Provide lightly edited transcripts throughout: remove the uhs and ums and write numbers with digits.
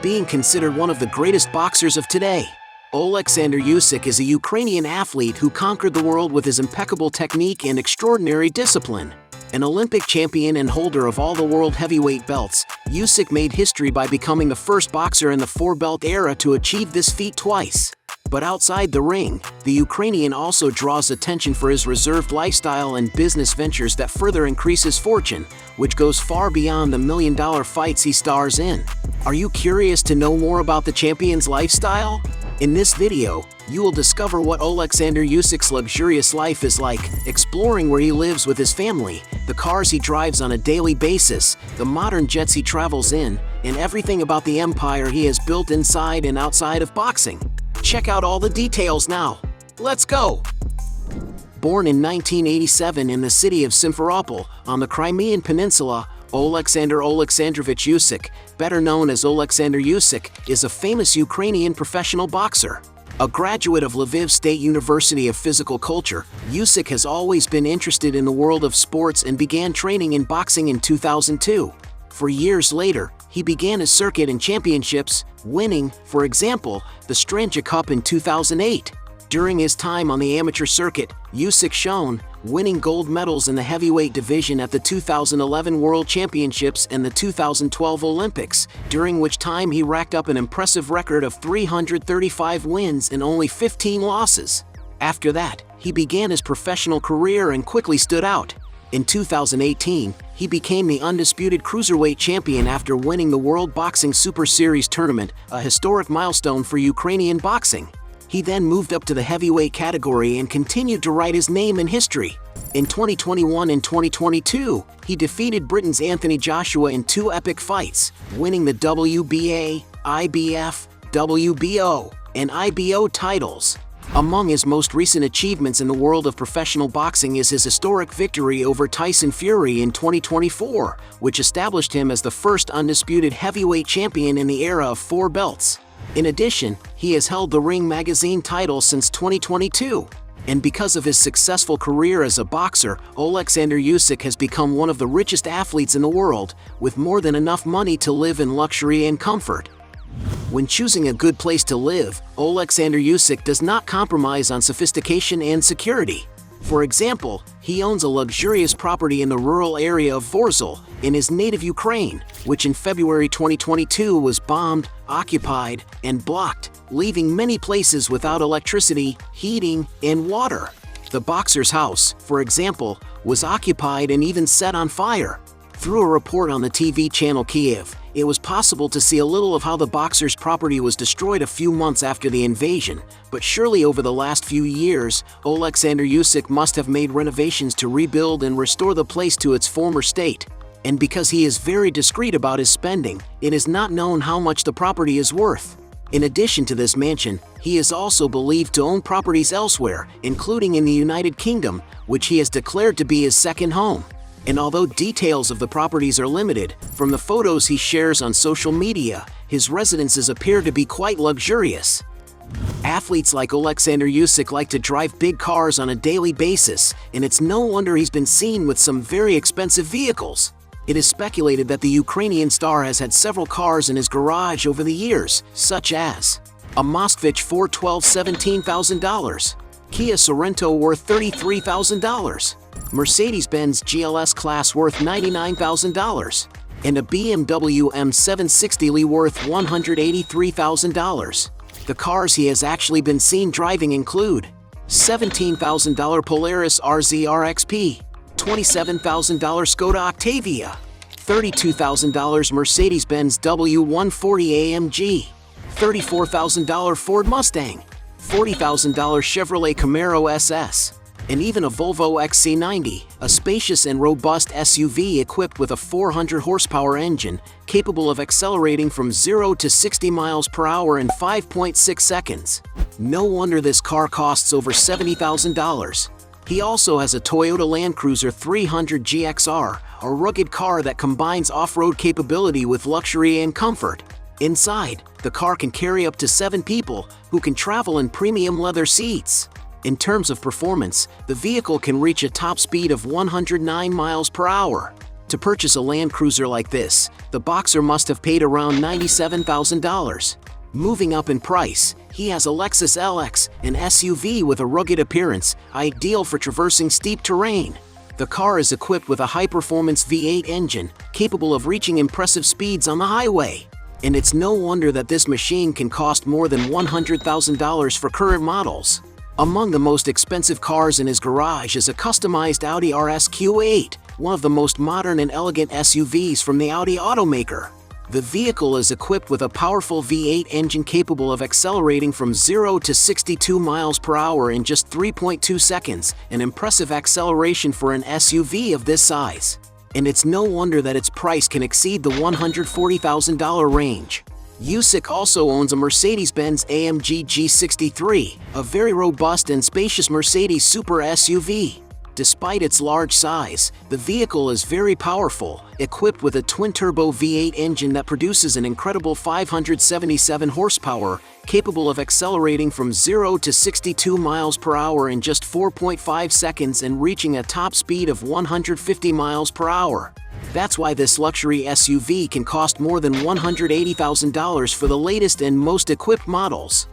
being considered one of the greatest boxers of today. Oleksandr Usyk is a Ukrainian athlete who conquered the world with his impeccable technique and extraordinary discipline. An Olympic champion and holder of all the world heavyweight belts, Usyk made history by becoming the first boxer in the four-belt era to achieve this feat twice. But outside the ring, the Ukrainian also draws attention for his reserved lifestyle and business ventures that further increase his fortune, which goes far beyond the million-dollar fights he stars in. Are you curious to know more about the champion's lifestyle? In this video, you will discover what Oleksandr Usyk's luxurious life is like, exploring where he lives with his family, the cars he drives on a daily basis, the modern jets he travels in, and everything about the empire he has built inside and outside of boxing. Check out all the details now. Let's go! Born in 1987 in the city of Simferopol, on the Crimean Peninsula, Oleksandr Oleksandrovich Usyk, better known as Oleksandr Usyk, is a famous Ukrainian professional boxer. A graduate of Lviv State University of Physical Culture, Usyk has always been interested in the world of sports and began training in boxing in 2002. For years later, he began his circuit in championships, winning, for example, the Stranja Cup in 2008. During his time on the amateur circuit, Usyk shone, winning gold medals in the heavyweight division at the 2011 World Championships and the 2012 Olympics, during which time he racked up an impressive record of 335 wins and only 15 losses. After that, he began his professional career and quickly stood out. In 2018, he became the undisputed cruiserweight champion after winning the World Boxing Super Series tournament, a historic milestone for Ukrainian boxing. He then moved up to the heavyweight category and continued to write his name in history. In 2021 and 2022, he defeated Britain's Anthony Joshua in two epic fights, winning the WBA, IBF, WBO, and IBO titles. Among his most recent achievements in the world of professional boxing is his historic victory over Tyson Fury in 2024, which established him as the first undisputed heavyweight champion in the era of four belts. In addition, he has held the Ring magazine title since 2022. And because of his successful career as a boxer, Oleksandr Usyk has become one of the richest athletes in the world, with more than enough money to live in luxury and comfort. When choosing a good place to live, Oleksandr Usyk does not compromise on sophistication and security. For example, he owns a luxurious property in the rural area of Vorzel, in his native Ukraine, which in February 2022 was bombed, occupied, and blocked, leaving many places without electricity, heating, and water. The boxer's house, for example, was occupied and even set on fire. Through a report on the TV channel Kiev, it was possible to see a little of how the boxer's property was destroyed a few months after the invasion, but surely over the last few years, Oleksandr Usyk must have made renovations to rebuild and restore the place to its former state. And because he is very discreet about his spending, it is not known how much the property is worth. In addition to this mansion, he is also believed to own properties elsewhere, including in the United Kingdom, which he has declared to be his second home. And although details of the properties are limited, from the photos he shares on social media, his residences appear to be quite luxurious. Athletes like Oleksandr Usyk like to drive big cars on a daily basis, and it's no wonder he's been seen with some very expensive vehicles. It is speculated that the Ukrainian star has had several cars in his garage over the years, such as a Moskvich 412 $17,000, Kia Sorento worth $33,000, Mercedes-Benz GLS class worth $99,000, and a BMW M760 worth $183,000. The cars he has actually been seen driving include $17,000 Polaris RZR-XP, $27,000 Skoda Octavia, $32,000 Mercedes-Benz W140 AMG, $34,000 Ford Mustang, $40,000 Chevrolet Camaro SS, and even a Volvo XC90, a spacious and robust SUV equipped with a 400-horsepower engine, capable of accelerating from 0 to 60 miles per hour in 5.6 seconds. No wonder this car costs over $70,000. He also has a Toyota Land Cruiser 300 GXR, a rugged car that combines off-road capability with luxury and comfort. Inside, the car can carry up to 7 people, who can travel in premium leather seats. In terms of performance, the vehicle can reach a top speed of 109 miles per hour. To purchase a Land Cruiser like this, the boxer must have paid around $97,000. Moving up in price, he has a Lexus LX, an SUV with a rugged appearance, ideal for traversing steep terrain. The car is equipped with a high-performance V8 engine, capable of reaching impressive speeds on the highway. And it's no wonder that this machine can cost more than $100,000 for current models. Among the most expensive cars in his garage is a customized Audi RS Q8, one of the most modern and elegant SUVs from the Audi automaker. The vehicle is equipped with a powerful V8 engine capable of accelerating from 0 to 62 miles per hour in just 3.2 seconds, an impressive acceleration for an SUV of this size. And it's no wonder that its price can exceed the $140,000 range. Usyk also owns a Mercedes-Benz AMG G63, a very robust and spacious Mercedes super SUV. Despite its large size, the vehicle is very powerful, equipped with a twin-turbo V8 engine that produces an incredible 577 horsepower, capable of accelerating from 0 to 62 miles per hour in just 4.5 seconds and reaching a top speed of 150 miles per hour. That's why this luxury SUV can cost more than $180,000 for the latest and most equipped models.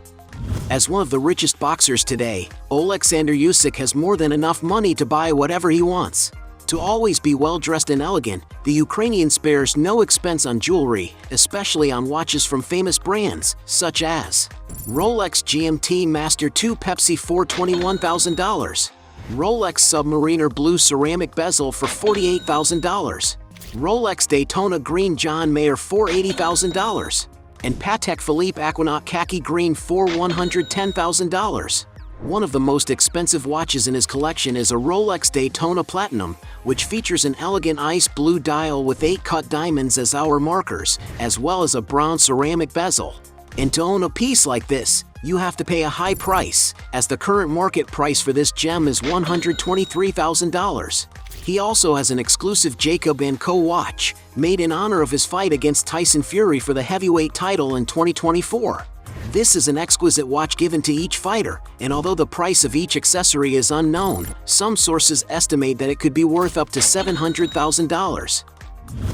As one of the richest boxers today, Oleksandr Usyk has more than enough money to buy whatever he wants. To always be well-dressed and elegant, the Ukrainian spares no expense on jewelry, especially on watches from famous brands, such as Rolex GMT Master 2 Pepsi for $21,000, Rolex Submariner Blue Ceramic Bezel for $48,000, Rolex Daytona Green John Mayer for $80,000, and Patek Philippe Aquanaut Khaki Green for $110,000. One of the most expensive watches in his collection is a Rolex Daytona Platinum, which features an elegant ice blue dial with 8 cut diamonds as hour markers, as well as a bronze ceramic bezel. And to own a piece like this, you have to pay a high price, as the current market price for this gem is $123,000. He also has an exclusive Jacob & Co. watch, made in honor of his fight against Tyson Fury for the heavyweight title in 2024. This is an exquisite watch given to each fighter, and although the price of each accessory is unknown, some sources estimate that it could be worth up to $700,000.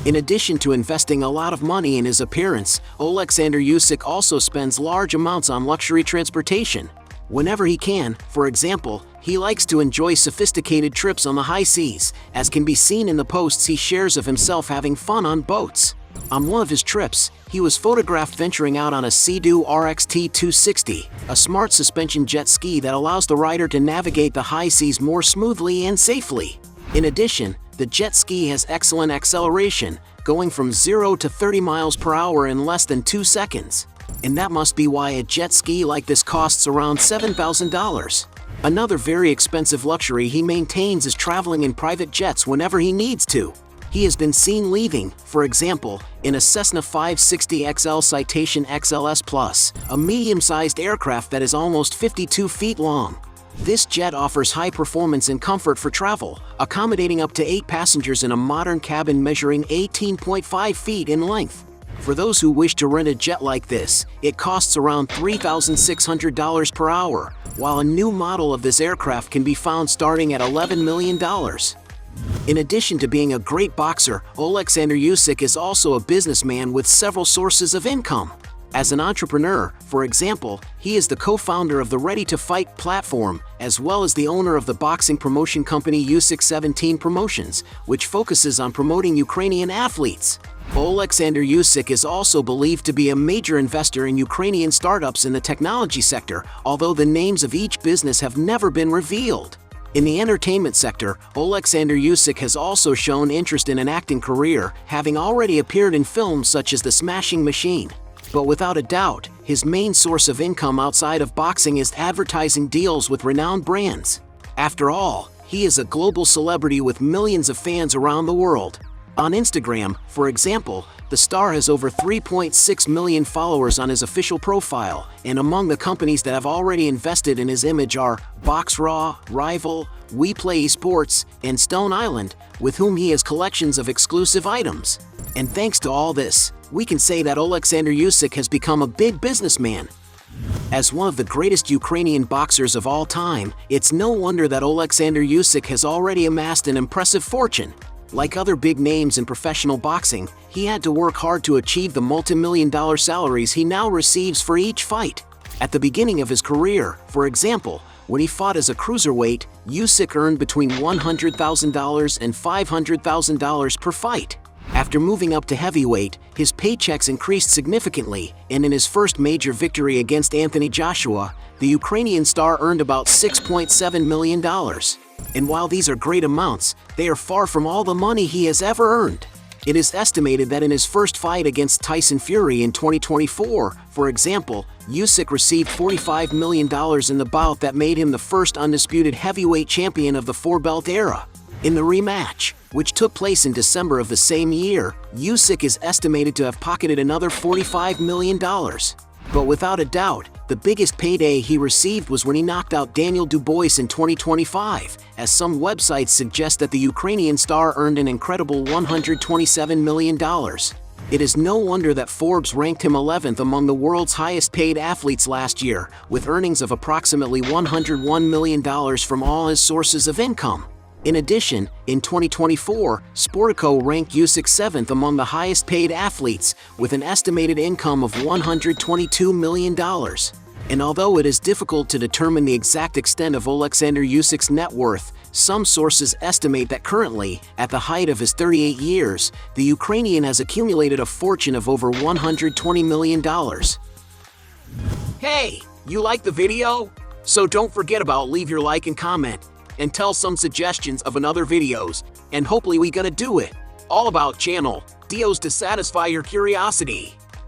In addition to investing a lot of money in his appearance, Oleksandr Usyk also spends large amounts on luxury transportation. Whenever he can, for example, he likes to enjoy sophisticated trips on the high seas, as can be seen in the posts he shares of himself having fun on boats. On one of his trips, he was photographed venturing out on a Sea-Doo RXT 260, a smart suspension jet ski that allows the rider to navigate the high seas more smoothly and safely. In addition, the jet ski has excellent acceleration, going from 0 to 30 miles per hour in less than 2 seconds. And that must be why a jet ski like this costs around $7,000. Another very expensive luxury he maintains is traveling in private jets whenever he needs to. He has been seen leaving, for example, in a Cessna 560 XL Citation XLS Plus, a medium-sized aircraft that is almost 52 feet long. This jet offers high performance and comfort for travel, accommodating up to 8 passengers in a modern cabin measuring 18.5 feet in length. For those who wish to rent a jet like this, it costs around $3,600 per hour, while a new model of this aircraft can be found starting at $11 million. In addition to being a great boxer, Oleksandr Usyk is also a businessman with several sources of income. As an entrepreneur, for example, he is the co-founder of the Ready to Fight platform, as well as the owner of the boxing promotion company Usyk 17 Promotions, which focuses on promoting Ukrainian athletes. Oleksandr Usyk is also believed to be a major investor in Ukrainian startups in the technology sector, although the names of each business have never been revealed. In the entertainment sector, Oleksandr Usyk has also shown interest in an acting career, having already appeared in films such as The Smashing Machine. But without a doubt, his main source of income outside of boxing is advertising deals with renowned brands. After all, he is a global celebrity with millions of fans around the world. On Instagram, for example, the star has over 3.6 million followers on his official profile, and among the companies that have already invested in his image are BoxRaw, Rival, WePlay Esports, and Stone Island, with whom he has collections of exclusive items. And thanks to all this, we can say that Oleksandr Usyk has become a big businessman. As one of the greatest Ukrainian boxers of all time, it's no wonder that Oleksandr Usyk has already amassed an impressive fortune. Like other big names in professional boxing, he had to work hard to achieve the multi-million-dollar salaries he now receives for each fight. At the beginning of his career, for example, when he fought as a cruiserweight, Usyk earned between $100,000 and $500,000 per fight. After moving up to heavyweight, his paychecks increased significantly, and in his first major victory against Anthony Joshua, the Ukrainian star earned about $6.7 million. And while these are great amounts, they are far from all the money he has ever earned. It is estimated that in his first fight against Tyson Fury in 2024, for example, Usyk received $45 million in the bout that made him the first undisputed heavyweight champion of the four-belt era. In the rematch, which took place in December of the same year, Usyk is estimated to have pocketed another $45 million. But without a doubt, the biggest payday he received was when he knocked out Daniel Dubois in 2025, as some websites suggest that the Ukrainian star earned an incredible $127 million. It is no wonder that Forbes ranked him 11th among the world's highest-paid athletes last year, with earnings of approximately $101 million from all his sources of income. In addition, in 2024, Sportico ranked Usyk 7th among the highest-paid athletes, with an estimated income of $122 million. And although it is difficult to determine the exact extent of Oleksandr Usyk's net worth, some sources estimate that currently, at the height of his 38 years, the Ukrainian has accumulated a fortune of over $120 million. Hey, you like the video? So don't forget about leave your like and comment, and tell some suggestions of another videos, and hopefully we gonna do it. All about channel, deals to satisfy your curiosity.